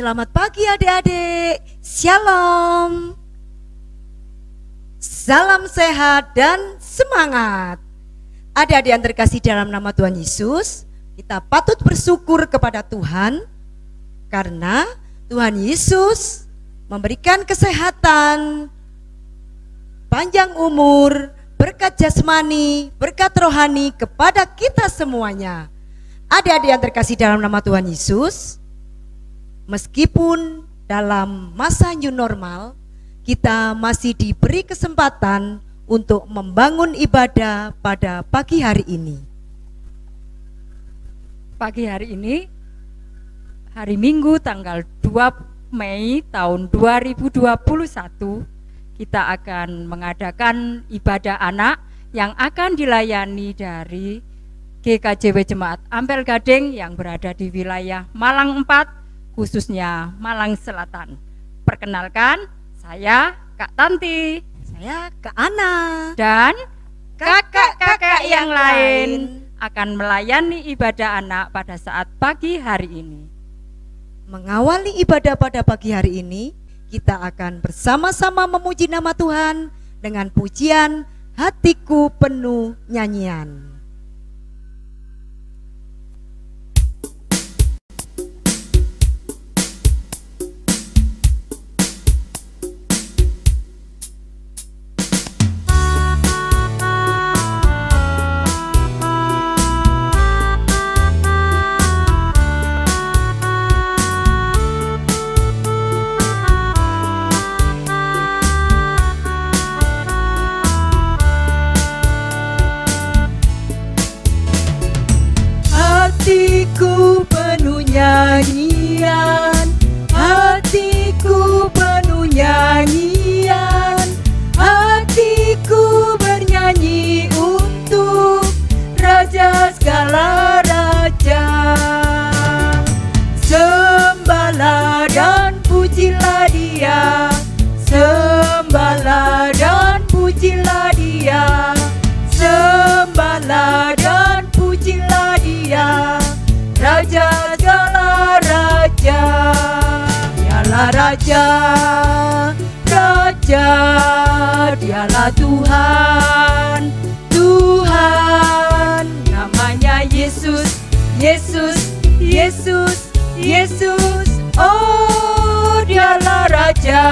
Selamat pagi adik-adik, Shalom. Salam sehat dan semangat. Adik-adik yang terkasih dalam nama Tuhan Yesus, kita patut bersyukur kepada Tuhan karena Tuhan Yesus memberikan kesehatan, panjang umur, berkat jasmani, berkat rohani kepada kita semuanya. Adik-adik yang terkasih dalam nama Tuhan Yesus, meskipun dalam masa new normal, kita masih diberi kesempatan untuk membangun ibadah pada pagi hari ini. Pagi hari ini, hari Minggu tanggal 2 Mei tahun 2021, kita akan mengadakan ibadah anak yang akan dilayani dari GKJW Jemaat Ampel Gading yang berada di wilayah Malang 4, khususnya Malang Selatan. Perkenalkan, saya Kak Tanti, Saya Kak Ana, dan kakak-kakak yang lain akan melayani ibadah anak pada saat pagi hari ini. Mengawali ibadah pada pagi hari ini, kita akan bersama-sama memuji nama Tuhan dengan pujian Hatiku Penuh Nyanyian. Hatiku penuh nyanyian, hatiku penuh nyanyian, hatiku bernyanyi untuk Raja segala raja. Sembahlah dan pujilah Dia, sembahlah dan pujilah Dia, sembahlah dan pujilah Dia, Raja segala raja. Dialah Raja, Raja, Dialah Tuhan, Tuhan. Namanya Yesus, Yesus, Yesus, Yesus. Oh, Dialah Raja.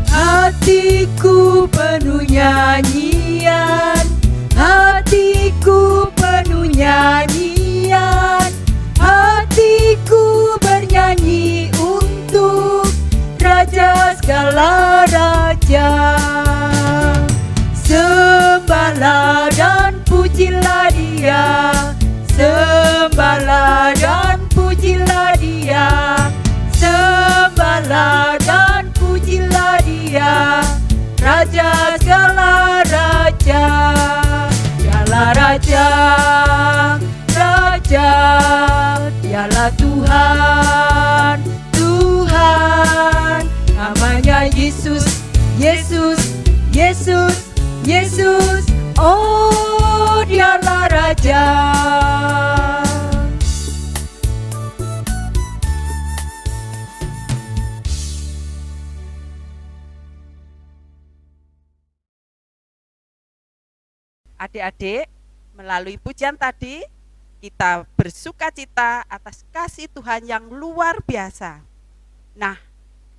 Hatiku penuh nyanyian, hatiku penuh nyanyian, hatiku bernyanyi untuk Raja segala raja. Sembahlah dan pujilah Dia, sembahlah dan pujilah Dia, sembahlah dan pujilah Dia, Raja segala raja. Dialah Raja, Raja, Dialah Tuhan, Tuhan. Namanya Yesus, Yesus, Yesus, Yesus. Oh, Dialah Raja. Adik-adik, melalui pujian tadi, kita bersukacita atas kasih Tuhan yang luar biasa. Nah,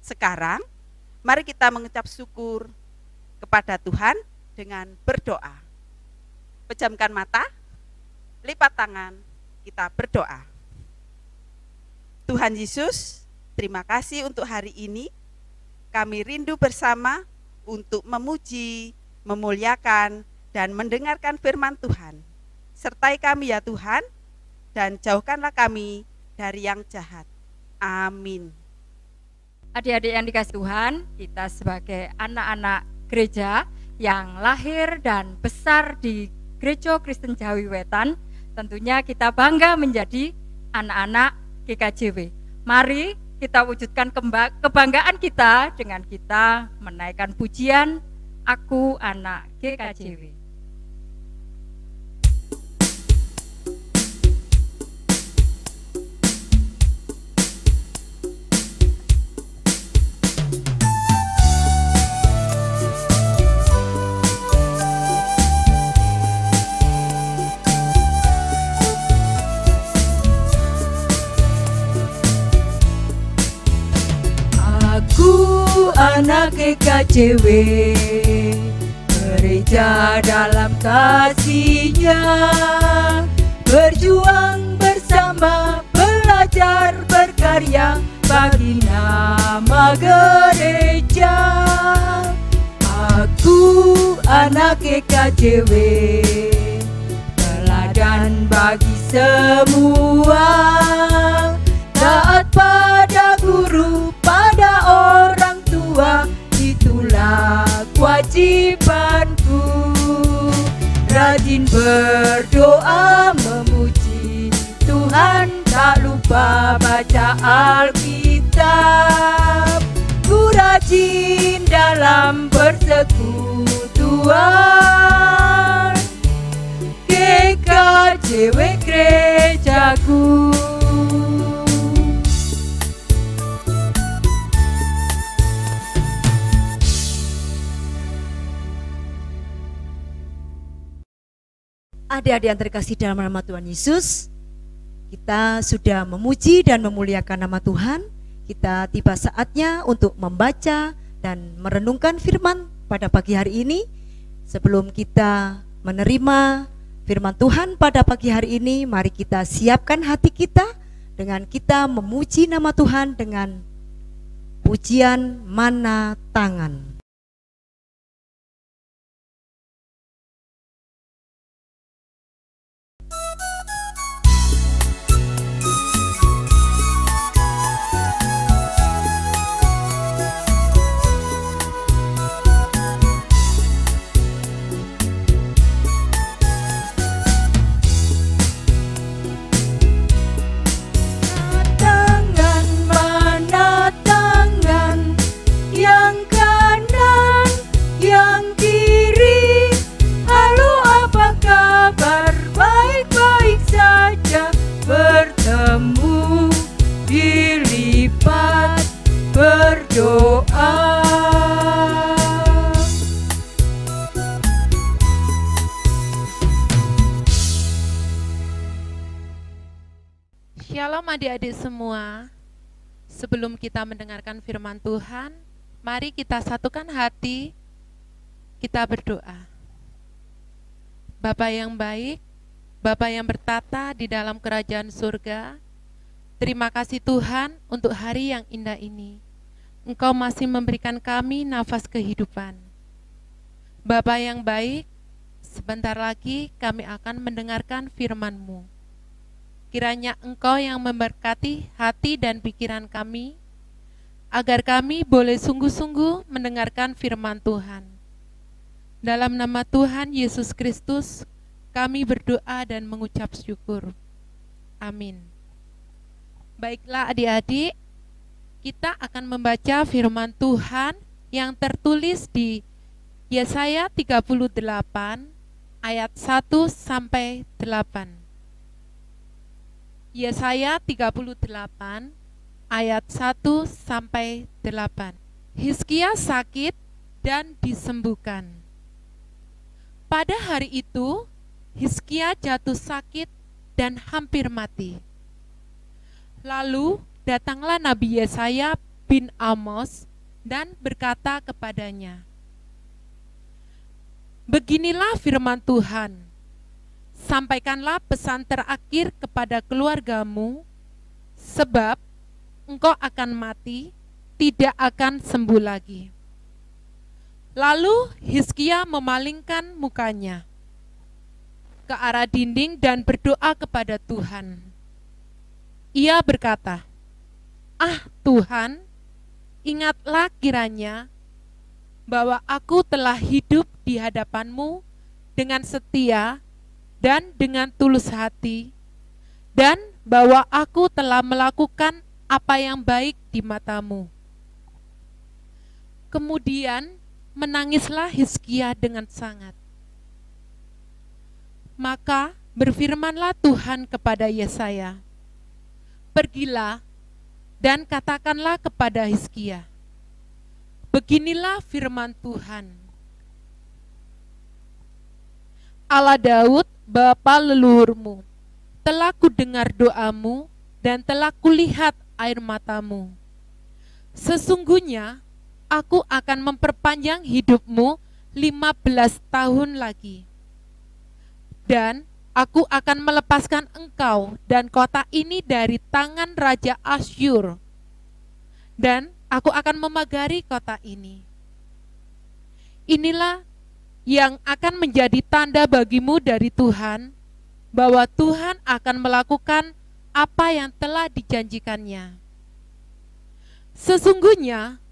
sekarang mari kita mengucap syukur kepada Tuhan dengan berdoa. Pejamkan mata, lipat tangan, kita berdoa. Tuhan Yesus, terima kasih untuk hari ini. Kami rindu bersama untuk memuji, memuliakan, dan mendengarkan firman Tuhan. Sertai kami ya Tuhan, dan jauhkanlah kami dari yang jahat. Amin. Adik-adik yang dikasihi Tuhan, kita sebagai anak-anak gereja yang lahir dan besar di Gereja Kristen Jawi Wetan, tentunya kita bangga menjadi anak-anak GKJW. Mari kita wujudkan kebanggaan kita dengan kita menaikkan pujian Aku Anak GKJW. Anak GKJW, gereja dalam kasih-Nya, berjuang bersama, belajar berkarya bagi nama gereja. Aku anak GKJW, teladan bagi semua, taat pada guru, pada orang tua, itulah kewajibanku. Rajin berdoa memuji Tuhan, tak lupa baca Alkitab. Ku rajin dalam persekutuan, GKJW gerejaku. Adik-adik yang terkasih dalam nama Tuhan Yesus, kita sudah memuji dan memuliakan nama Tuhan. Kita tiba saatnya untuk membaca dan merenungkan firman pada pagi hari ini. Sebelum kita menerima firman Tuhan pada pagi hari ini, mari kita siapkan hati kita dengan kita memuji nama Tuhan dengan pujian Mana Tangan. Dilipat berdoa. Shalom adik-adik semua. Sebelum kita mendengarkan firman Tuhan, mari kita satukan hati, kita berdoa. Bapa yang baik, Bapa yang bertata di dalam kerajaan surga, terima kasih Tuhan untuk hari yang indah ini. Engkau masih memberikan kami nafas kehidupan. Bapa yang baik, sebentar lagi kami akan mendengarkan firman-Mu. Kiranya Engkau yang memberkati hati dan pikiran kami, agar kami boleh sungguh-sungguh mendengarkan firman Tuhan. Dalam nama Tuhan Yesus Kristus, kami berdoa dan mengucap syukur. Amin. Baiklah adik-adik, kita akan membaca firman Tuhan yang tertulis di Yesaya 38 ayat 1 sampai 8. Yesaya 38 ayat 1 sampai 8. Hizkia sakit dan disembuhkan. Pada hari itu Hizkia jatuh sakit dan hampir mati. Lalu datanglah Nabi Yesaya bin Amos dan berkata kepadanya, beginilah firman Tuhan, sampaikanlah pesan terakhir kepada keluargamu, sebab engkau akan mati, tidak akan sembuh lagi. Lalu Hizkia memalingkan mukanya ke arah dinding dan berdoa kepada Tuhan. Ia berkata, ah Tuhan, ingatlah kiranya bahwa aku telah hidup di hadapan-Mu dengan setia dan dengan tulus hati, dan bahwa aku telah melakukan apa yang baik di matamu. Kemudian menangislah Hizkia dengan sangat. Maka berfirmanlah Tuhan kepada Yesaya, pergilah dan katakanlah kepada Hizkia, beginilah firman Tuhan, Allah Daud, bapa leluhurmu, telah kudengar doamu dan telah kulihat air matamu. Sesungguhnya aku akan memperpanjang hidupmu 15 tahun lagi. Dan aku akan melepaskan engkau dan kota ini dari tangan Raja Asyur. Dan aku akan memagari kota ini. Inilah yang akan menjadi tanda bagimu dari Tuhan, bahwa Tuhan akan melakukan apa yang telah dijanjikannya. Sesungguhnya,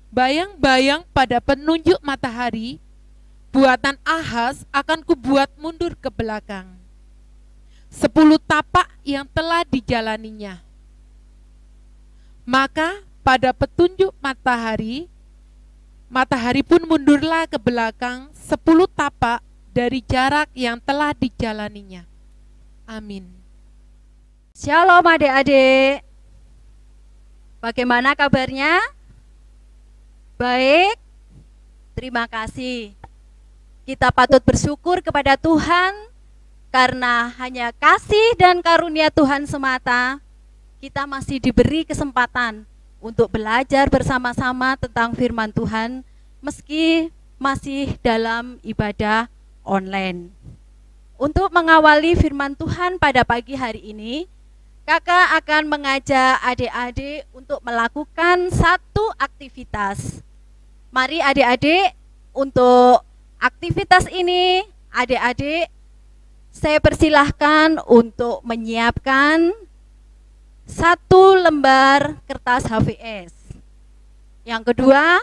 bayang-bayang pada penunjuk matahari, buatan Ahaz akan kubuat mundur ke belakang. 10 tapak yang telah dijalaninya. Maka pada petunjuk matahari, matahari pun mundurlah ke belakang 10 tapak dari jarak yang telah dijalaninya. Amin. Shalom adik-adik. Bagaimana kabarnya? Baik. Terima kasih. Kita patut bersyukur kepada Tuhan karena hanya kasih dan karunia Tuhan semata kita masih diberi kesempatan untuk belajar bersama-sama tentang firman Tuhan meski masih dalam ibadah online. Untuk mengawali firman Tuhan pada pagi hari ini, kakak akan mengajak adik-adik untuk melakukan satu aktivitas. Mari adik-adik, untuk aktivitas ini, adik-adik, saya persilahkan untuk menyiapkan 1 lembar kertas HVS. Yang kedua,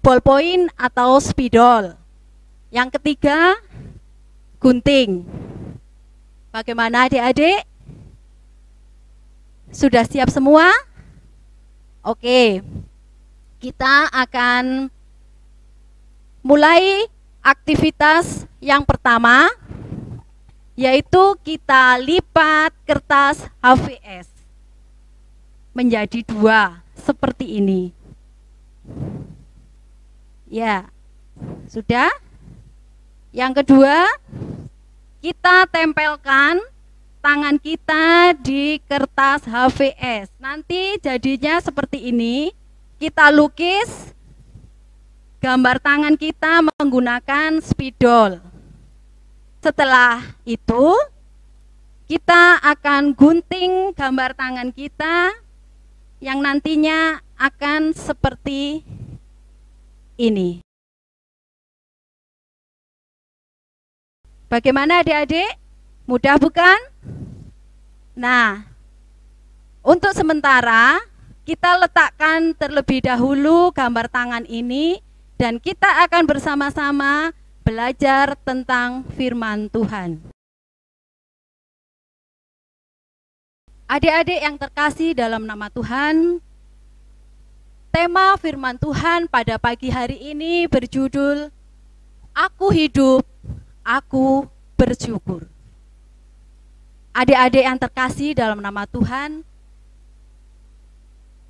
ballpoint atau spidol. Yang ketiga, gunting. Bagaimana adik-adik? Sudah siap semua? Oke, kita akan mulai aktivitas yang pertama, yaitu kita lipat kertas HVS menjadi 2 seperti ini. Ya, sudah. Yang kedua, kita tempelkan tangan kita di kertas HVS. Nanti jadinya seperti ini. Kita lukis gambar tangan kita menggunakan spidol. Setelah itu, kita akan gunting gambar tangan kita yang nantinya akan seperti ini. Bagaimana adik-adik? Mudah bukan? Nah, untuk sementara kita letakkan terlebih dahulu gambar tangan ini dan kita akan bersama-sama belajar tentang firman Tuhan. Adik-adik yang terkasih dalam nama Tuhan, tema firman Tuhan pada pagi hari ini berjudul Aku Hidup, Aku Bersyukur. Adik-adik yang terkasih dalam nama Tuhan,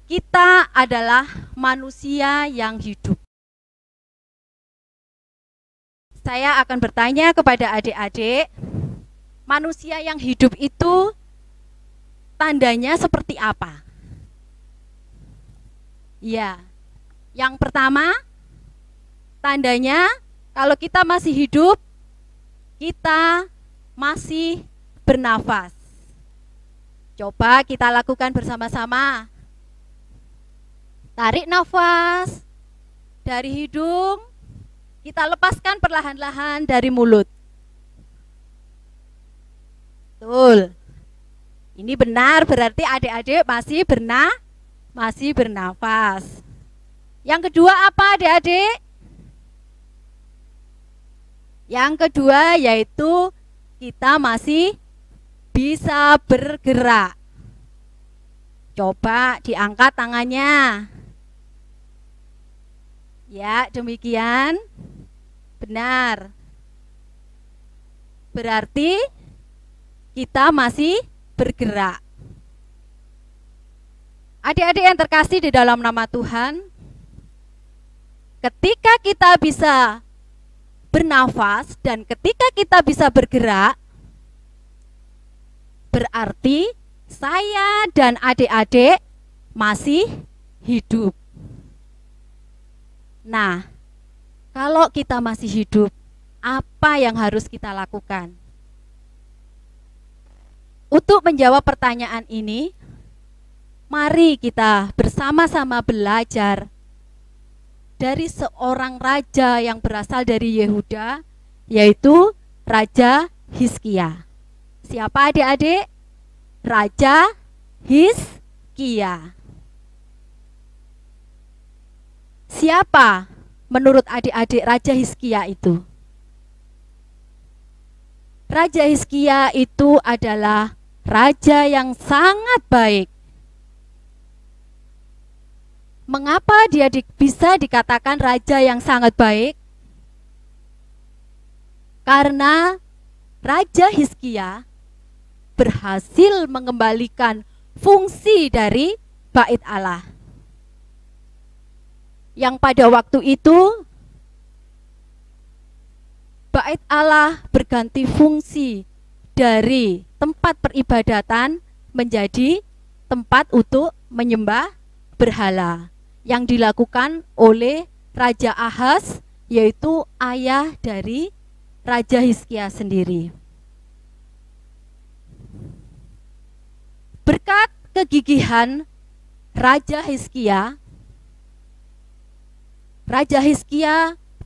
kita adalah manusia yang hidup. Saya akan bertanya kepada adik-adik, manusia yang hidup itu tandanya seperti apa? Ya, yang pertama, tandanya kalau kita masih hidup, kita masih bernafas. Coba kita lakukan bersama-sama. Tarik nafas dari hidung, kita lepaskan perlahan-lahan dari mulut. Betul. Ini benar, berarti adik-adik masih bernafas. Yang kedua apa adik-adik? Yang kedua yaitu kita masih bisa bergerak. Coba diangkat tangannya. Ya, demikian. Benar. Berarti kita masih bergerak. Adik-adik yang terkasih di dalam nama Tuhan, ketika kita bisa bernafas dan ketika kita bisa bergerak, berarti saya dan adik-adik masih hidup. Nah, kalau kita masih hidup, apa yang harus kita lakukan? Untuk menjawab pertanyaan ini, mari kita bersama-sama belajar dari seorang raja yang berasal dari Yehuda, yaitu Raja Hizkia. Siapa adik-adik? Raja Hizkia. Siapa menurut adik-adik Raja Hizkia itu? Raja Hizkia itu adalah raja yang sangat baik. Mengapa dia bisa dikatakan raja yang sangat baik? Karena Raja Hizkia berhasil mengembalikan fungsi dari Bait Allah. Yang pada waktu itu Bait Allah berganti fungsi dari tempat peribadatan menjadi tempat untuk menyembah berhala yang dilakukan oleh Raja Ahaz, yaitu ayah dari Raja Hizkia sendiri. Berkat kegigihan Raja Hizkia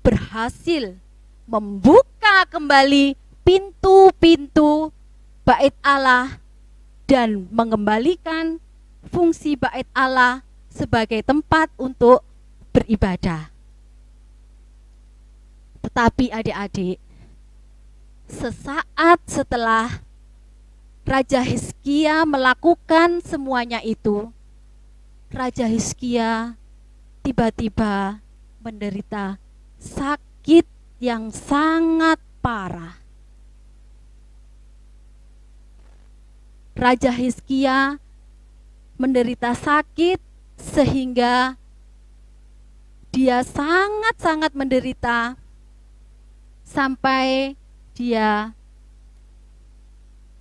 berhasil membuka kembali pintu-pintu Bait Allah dan mengembalikan fungsi Bait Allah sebagai tempat untuk beribadah. Tetapi adik-adik, sesaat setelah Raja Hizkia melakukan semuanya itu, Raja Hizkia tiba-tiba menderita sakit yang sangat parah. Raja Hizkia menderita sakit sehingga dia sangat-sangat menderita sampai dia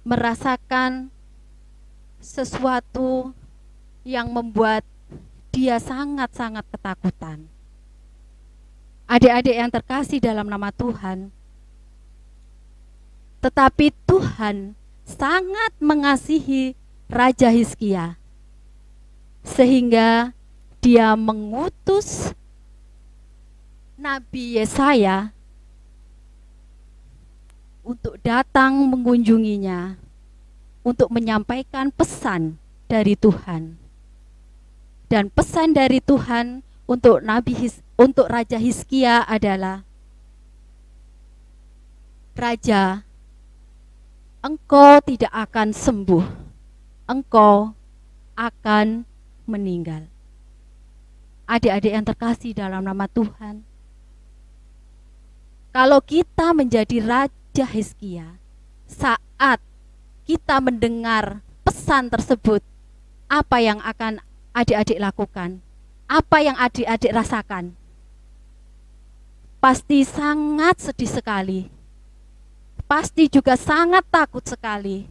merasakan sesuatu yang membuat dia sangat-sangat ketakutan. Adik-adik yang terkasih dalam nama Tuhan, tetapi Tuhan sangat mengasihi Raja Hizkia sehingga dia mengutus Nabi Yesaya untuk datang mengunjunginya, untuk menyampaikan pesan dari Tuhan. Dan pesan dari Tuhan untuk untuk Raja Hizkia adalah, Raja, engkau tidak akan sembuh, engkau akan meninggal. Adik-adik yang terkasih dalam nama Tuhan, kalau kita menjadi Raja Hizkia, saat kita mendengar pesan tersebut, apa yang akan adik-adik lakukan? Apa yang adik-adik rasakan? Pasti sangat sedih sekali. Pasti juga sangat takut sekali.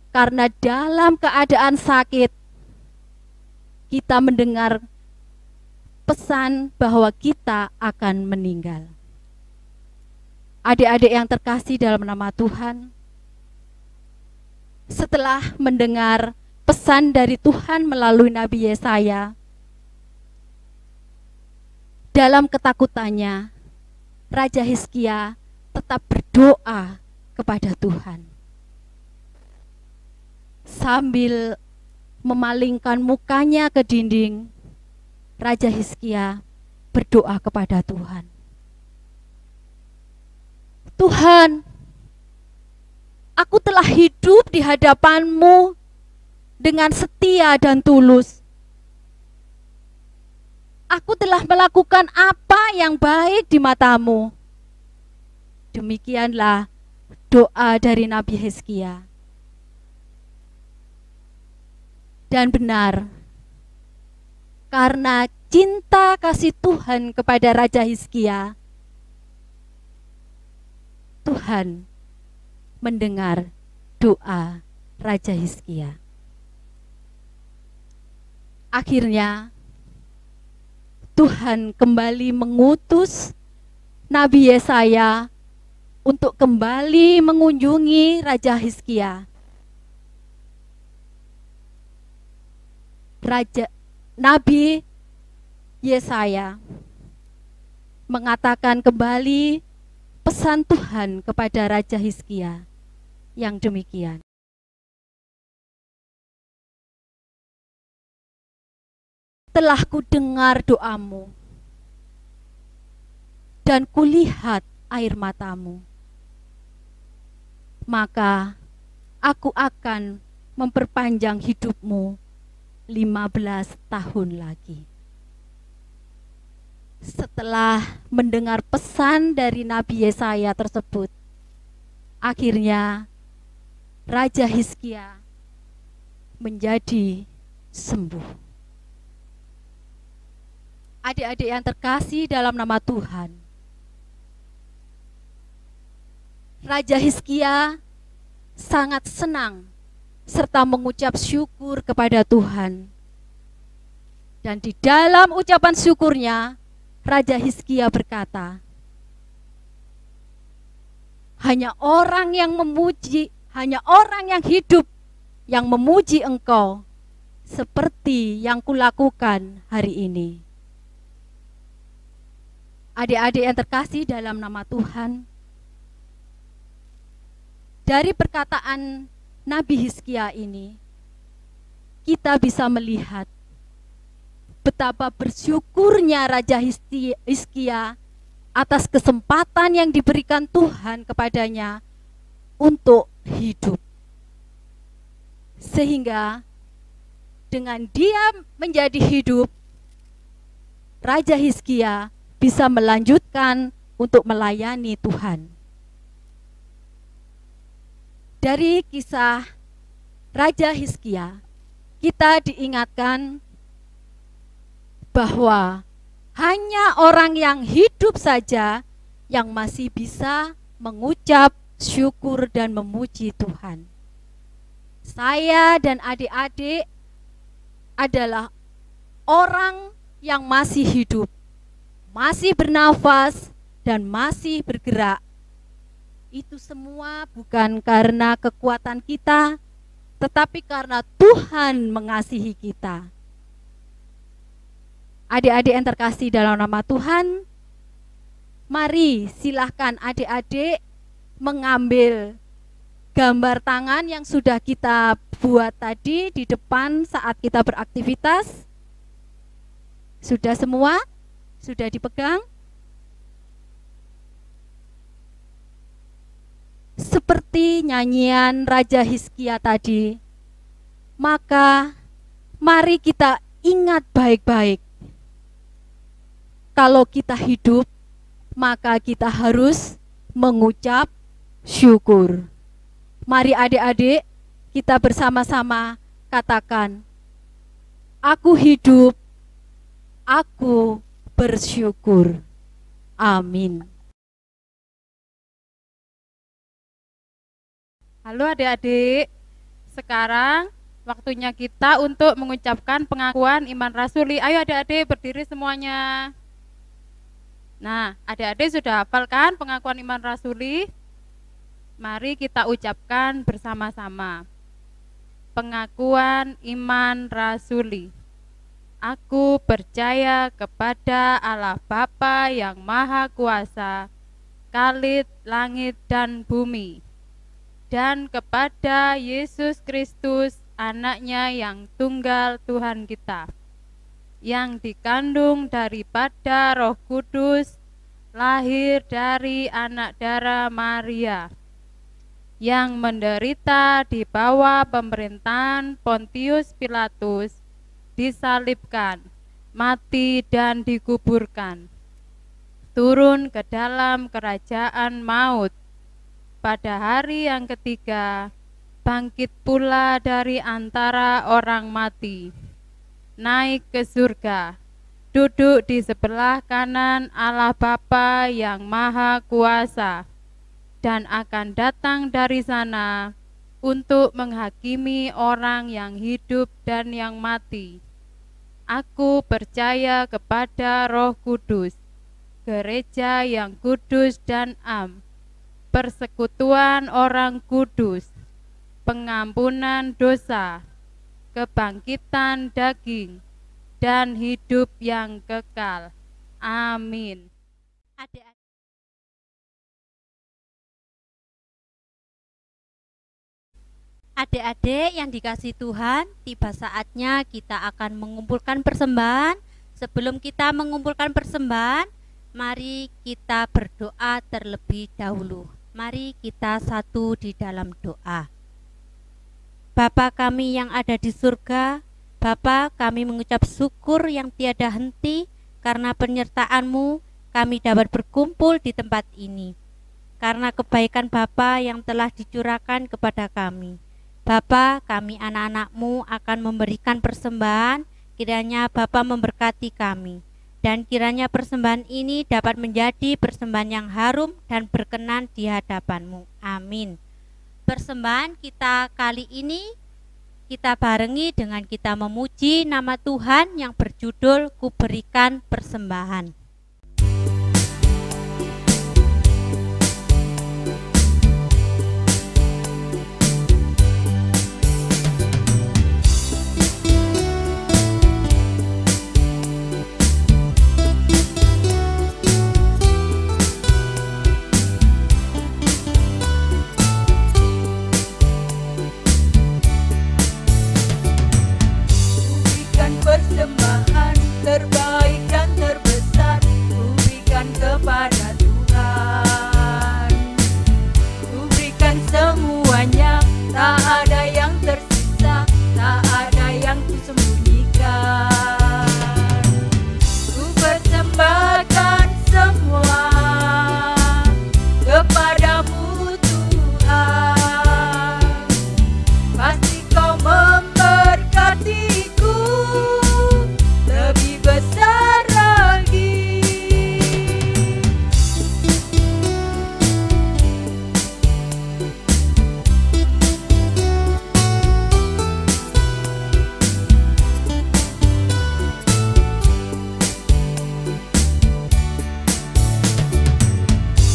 Karena dalam keadaan sakit, kita mendengar pesan bahwa kita akan meninggal. Adik-adik yang terkasih dalam nama Tuhan, setelah mendengar pesan dari Tuhan melalui Nabi Yesaya, dalam ketakutannya, Raja Hizkia tetap berdoa kepada Tuhan. Sambil memalingkan mukanya ke dinding, Raja Hizkia berdoa kepada Tuhan. Tuhan, Aku telah hidup di hadapan-Mu dengan setia dan tulus. Aku telah melakukan apa yang baik di mata-Mu. Demikianlah doa dari Nabi Hizkia. Dan benar, karena cinta kasih Tuhan kepada Raja Hizkia, Tuhan mendengar doa Raja Hizkia. Akhirnya Tuhan kembali mengutus Nabi Yesaya untuk kembali mengunjungi Raja Hizkia. Nabi Yesaya mengatakan kembali pesan Tuhan kepada Raja Hizkia yang demikian. Telah kudengar doamu dan kulihat air matamu, maka aku akan memperpanjang hidupmu 15 tahun lagi. Setelah mendengar pesan dari Nabi Yesaya tersebut, akhirnya Raja Hizkia menjadi sembuh. Adik-adik yang terkasih dalam nama Tuhan, Raja Hizkia sangat senang serta mengucap syukur kepada Tuhan. Dan di dalam ucapan syukurnya, Raja Hizkia berkata, hanya orang yang hidup yang memuji Engkau seperti yang kulakukan hari ini. Adik-adik yang terkasih dalam nama Tuhan, dari perkataan Nabi Hizkia ini, kita bisa melihat betapa bersyukurnya Raja Hizkia atas kesempatan yang diberikan Tuhan kepadanya untuk hidup. Sehingga dengan dia menjadi hidup, Raja Hizkia bisa melanjutkan untuk melayani Tuhan. Dari kisah Raja Hizkia, kita diingatkan bahwa hanya orang yang hidup saja yang masih bisa mengucap syukur dan memuji Tuhan. Saya dan adik-adik adalah orang yang masih hidup, masih bernafas, dan masih bergerak. Itu semua bukan karena kekuatan kita, tetapi karena Tuhan mengasihi kita. Adik-adik yang terkasih dalam nama Tuhan, mari silahkan adik-adik mengambil gambar tangan yang sudah kita buat tadi di depan saat kita beraktivitas. Sudah semua? Sudah dipegang? Seperti nyanyian Raja Hizkia tadi, maka mari kita ingat baik-baik. Kalau kita hidup, maka kita harus mengucap syukur. Mari adik-adik, kita bersama-sama katakan, aku hidup, aku bersyukur. Amin. Halo adik-adik, sekarang waktunya kita untuk mengucapkan pengakuan iman rasuli. Ayo adik-adik berdiri semuanya. Nah, adik-adik sudah hafal kan pengakuan iman rasuli? Mari kita ucapkan bersama-sama. Pengakuan iman rasuli. Aku percaya kepada Allah Bapa yang Maha Kuasa, Khalid langit dan bumi, dan kepada Yesus Kristus, anaknya yang tunggal Tuhan kita, yang dikandung daripada Roh Kudus, lahir dari anak darah Maria, yang menderita di bawah pemerintahan Pontius Pilatus, disalibkan, mati dan dikuburkan, turun ke dalam kerajaan maut. Pada hari yang ketiga, bangkit pula dari antara orang mati, naik ke surga, duduk di sebelah kanan Allah Bapa yang Maha Kuasa, dan akan datang dari sana untuk menghakimi orang yang hidup dan yang mati. Aku percaya kepada Roh Kudus, gereja yang kudus dan am, persekutuan orang kudus, pengampunan dosa, kebangkitan daging, dan hidup yang kekal. Amin. Adik-adik yang dikasihi Tuhan, tiba saatnya kita akan mengumpulkan persembahan. Sebelum kita mengumpulkan persembahan, mari kita berdoa terlebih dahulu. Mari kita satu di dalam doa. Bapa kami yang ada di surga, Bapa, kami mengucap syukur yang tiada henti karena penyertaan-Mu kami dapat berkumpul di tempat ini. Karena kebaikan Bapa yang telah dicurahkan kepada kami. Bapa, kami anak-anak-Mu akan memberikan persembahan, kiranya Bapa memberkati kami. Dan kiranya persembahan ini dapat menjadi persembahan yang harum dan berkenan di hadapan-Mu. Amin. Persembahan kita kali ini kita barengi dengan kita memuji nama Tuhan yang berjudul Ku Berikan Persembahan. Persembahan terbaik dan terbesar ku berikan kepada Tuhan. Ku berikan semuanya, tak ada yang tersisa, tak ada yang ku sembunyikan. Ku persembahkan semua kepadamu Tuhan. Pasti kau memberkatiku lebih besar lagi.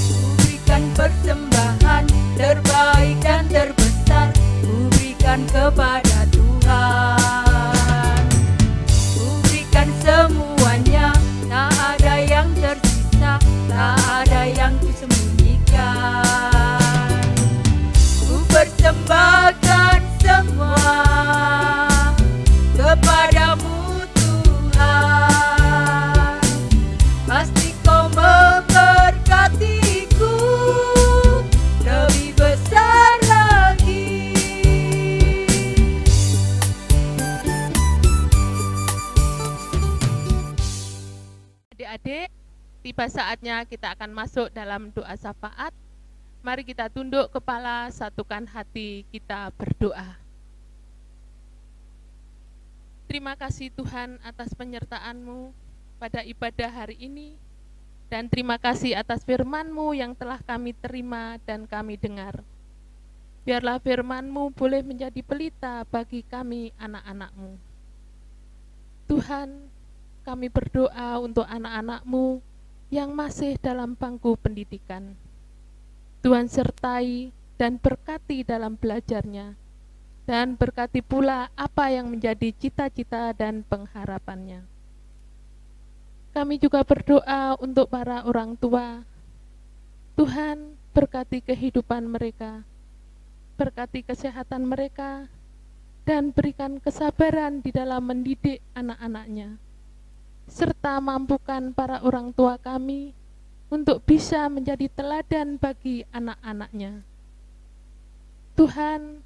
Ku berikan persembahan terbaik dan terbesar, ku berikan kepada Tuhan. Ku berikan semuanya, tak ada yang tersisa, tak ada yang ku sembunyikan. Ku persembahkan semua kepadamu Tuhan. Pasti kau memberkatiku lebih besar lagi. Adik-adik, tiba saatnya kita akan masuk dalam doa syafaat. Mari kita tunduk kepala, satukan hati, kita berdoa. Terima kasih Tuhan atas penyertaan-Mu pada ibadah hari ini, dan terima kasih atas firman-Mu yang telah kami terima dan kami dengar. Biarlah firman-Mu boleh menjadi pelita bagi kami anak-anak-Mu. Tuhan, kami berdoa untuk anak-anak-Mu yang masih dalam bangku pendidikan. Tuhan sertai dan berkati dalam belajarnya, dan berkati pula apa yang menjadi cita-cita dan pengharapannya. Kami juga berdoa untuk para orang tua. Tuhan, berkati kehidupan mereka, berkati kesehatan mereka, dan berikan kesabaran di dalam mendidik anak-anaknya, serta mampukan para orang tua kami untuk bisa menjadi teladan bagi anak-anaknya. Tuhan,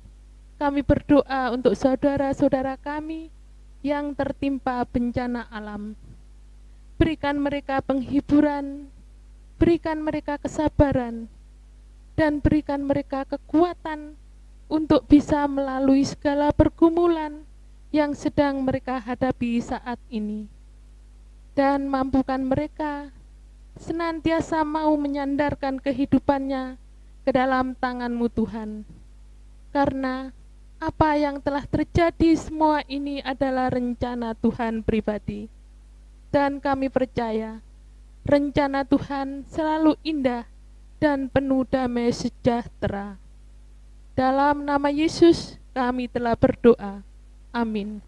kami berdoa untuk saudara-saudara kami yang tertimpa bencana alam. Berikan mereka penghiburan, berikan mereka kesabaran, dan berikan mereka kekuatan untuk bisa melalui segala pergumulan yang sedang mereka hadapi saat ini. Dan mampukan mereka senantiasa mau menyandarkan kehidupannya ke dalam tangan-Mu Tuhan. Karena apa yang telah terjadi semua ini adalah rencana Tuhan pribadi. Dan kami percaya rencana Tuhan selalu indah dan penuh damai sejahtera. Dalam nama Yesus kami telah berdoa. Amin.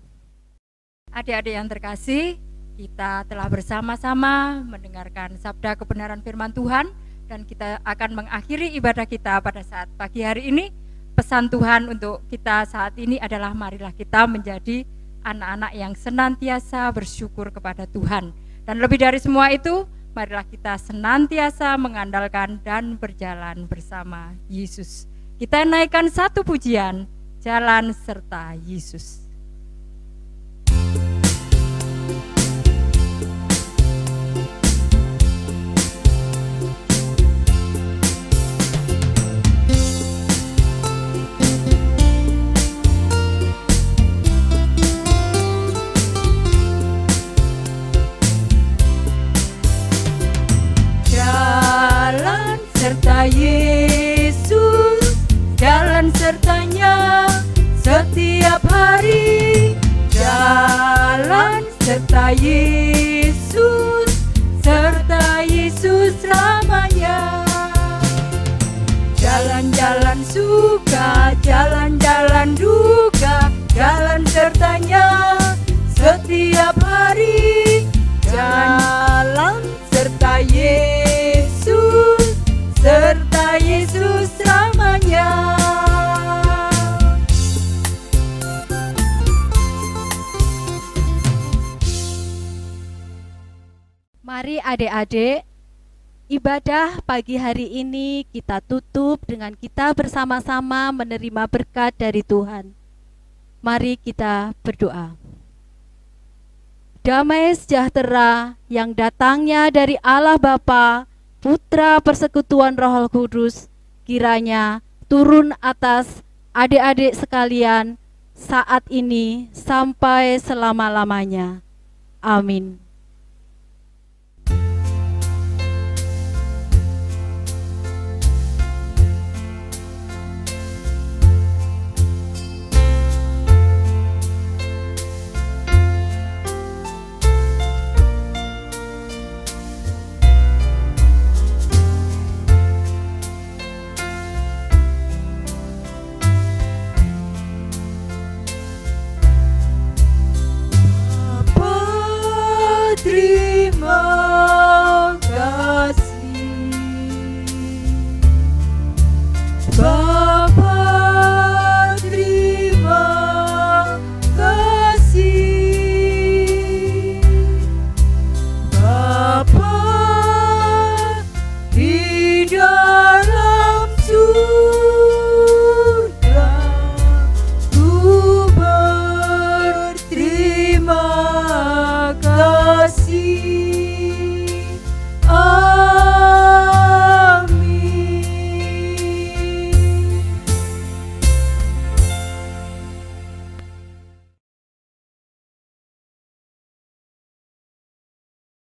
Adik-adik yang terkasih, kita telah bersama-sama mendengarkan sabda kebenaran firman Tuhan dan kita akan mengakhiri ibadah kita pada saat pagi hari ini. Pesan Tuhan untuk kita saat ini adalah marilah kita menjadi anak-anak yang senantiasa bersyukur kepada Tuhan. Dan lebih dari semua itu, marilah kita senantiasa mengandalkan dan berjalan bersama Yesus. Kita naikkan satu pujian, Jalan Serta Yesus. Jalan serta Yesus, jalan sertanya setiap hari. Jalan serta Yesus, serta Yesus selamanya. Jalan-jalan suka, jalan-jalan duka, jalan sertanya setiap hari. Jalan serta Yesus, serta Yesus selamanya. Mari adik-adik, ibadah pagi hari ini kita tutup dengan kita bersama-sama menerima berkat dari Tuhan. Mari kita berdoa. Damai sejahtera yang datangnya dari Allah Bapa, Putra persekutuan Roh Kudus, kiranya turun atas adik-adik sekalian saat ini sampai selama-lamanya. Amin.